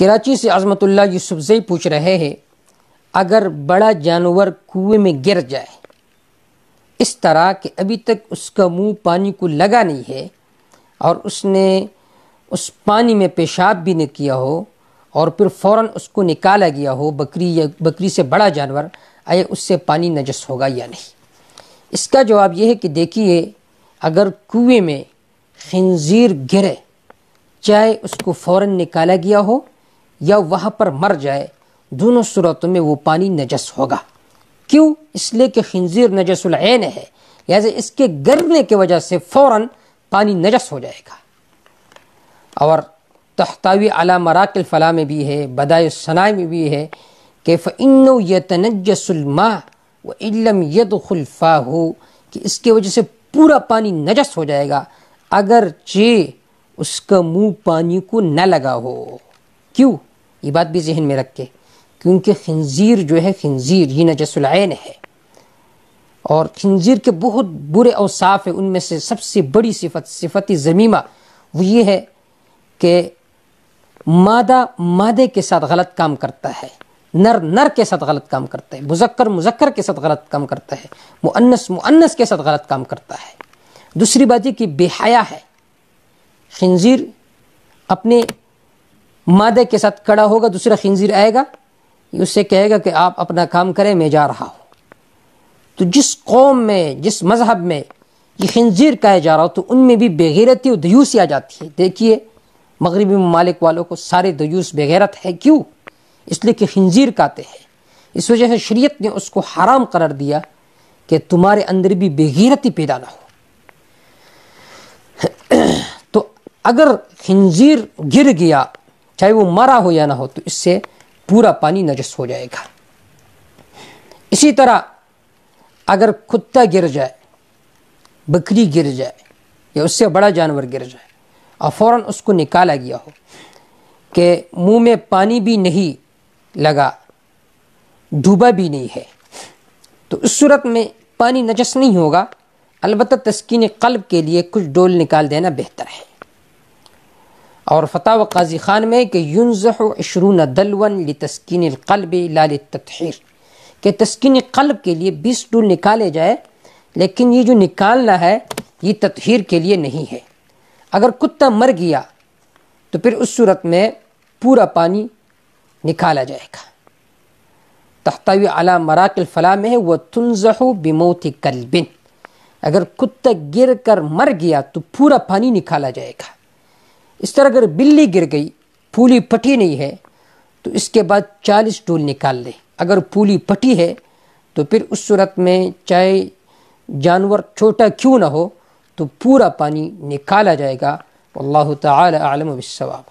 کراچی سے عظمت اللہ یوسف زئی پوچھ رہے ہیں، اگر بڑا جانور کنویں میں گر جائے اس طرح کہ ابھی تک اس کا منہ پانی کو لگا نہیں ہے اور اس نے اس پانی میں پیشاب بھی نہ کیا ہو اور پھر فوراً اس کو نکالا گیا ہو، بکری یا بکری سے بڑا جانور، آیا اس سے پانی نجس ہوگا یا نہیں؟ اس کا جواب یہ ہے کہ دیکھیے، اگر کنویں میں خنزیر گرے، چاہے اس کو فوراً نکالا گیا ہو یا وہاں پر مر جائے، دونوں صورتوں میں وہ پانی نجس ہوگا۔ کیوں؟ اس لیے کہ خنزیر نجس العین ہے، لہذا اس کے گرنے کی وجہ سے فوراً پانی نجس ہو جائے گا۔ اور تحتوی علی مراق الفلاح میں بھی ہے، بدائع الصناع میں بھی ہے کہ فَإِنَّهُ يَتَنَجَّسُ الْمَاءُ وَإِن لَّمْ يَدْخُلْ فَاهُ، کہ اس کی وجہ سے پورا پانی نجس ہو جائے گا اگرچہ اس کا منہ پانی کو نہ لگا ہو۔ کیوں؟ یہ بات بھی ذہن میں رکھ کے، کیونکہ خنزیر جو ہے، خنزیر یہ نجس العین ہے، اور خنزیر کے بہت برے اوصاف ہیں۔ ان میں سے سب سے بڑی صفت ذمیمہ وہ یہ ہے کہ مادہ مادے کے ساتھ غلط کام کرتا ہے، نر کے ساتھ غلط کام کرتا ہے، مذکر کے ساتھ غلط کام کرتا ہے، مؤنث کے ساتھ غلط کام کرتا ہے۔ دوسری بات یہ کہ بے حیا ہے۔ خنزیر اپنے مادے کے ساتھ کھڑا ہوگا، دوسرا خنزیر آئے گا، یہ اس سے کہے گا کہ آپ اپنا کام کریں، میں جا رہا ہوں۔ تو جس قوم میں، جس مذہب میں یہ خنزیر کہا جا رہا ہو، تو ان میں بھی بے غیرتی اور دیوسی آ جاتی ہے۔ دیکھیے مغربی ممالک والوں کو سارے دیوس بے غیرت ہے، کیوں؟ اس لیے کہ خنزیر کہتے ہیں۔ اس وجہ سے شریعت نے اس کو حرام قرار دیا کہ تمہارے اندر بھی بے غیرتی پیدا نہ ہو۔ تو اگر خنزیر گر گیا، چاہے وہ مرا ہو یا نہ ہو، تو اس سے پورا پانی نجس ہو جائے گا۔ اسی طرح اگر کتا گر جائے، بکری گر جائے یا اس سے بڑا جانور گر جائے اور فوراً اس کو نکالا گیا ہو کہ منہ میں پانی بھی نہیں لگا، ڈوبا بھی نہیں ہے، تو اس صورت میں پانی نجس نہیں ہوگا، البتہ تسکین قلب کے لیے کچھ ڈول نکال دینا بہتر ہے۔ اور فتاوی قاضی خان میں کہ ينزح 20 دلوا لتسکین القلب لا للتطہیر، کہ تسکین قلب کے لیے 20 ڈول نکالے جائے، لیکن یہ جو نکالنا ہے یہ تطہیر کے لیے نہیں ہے۔ اگر کتا مر گیا تو پھر اس صورت میں پورا پانی نکالا جائے گا۔ تحتوی علی مراق الفلاح میں ہے وَتُنزَحُ بِمَوْتِ كَلْبٍ، اگر کتا گر کر مر گیا تو پورا پانی نکالا جائے گا۔ اس طرح اگر بلی گر گئی، پھولی پٹی نہیں ہے، تو اس کے بعد 40 ڈول نکال لیں۔ اگر پھولی پٹی ہے تو پھر اس صورت میں چاہے جانور چھوٹا کیوں نہ ہو تو پورا پانی نکالا جائے گا۔ واللہ تعالی اعلم بالصواب۔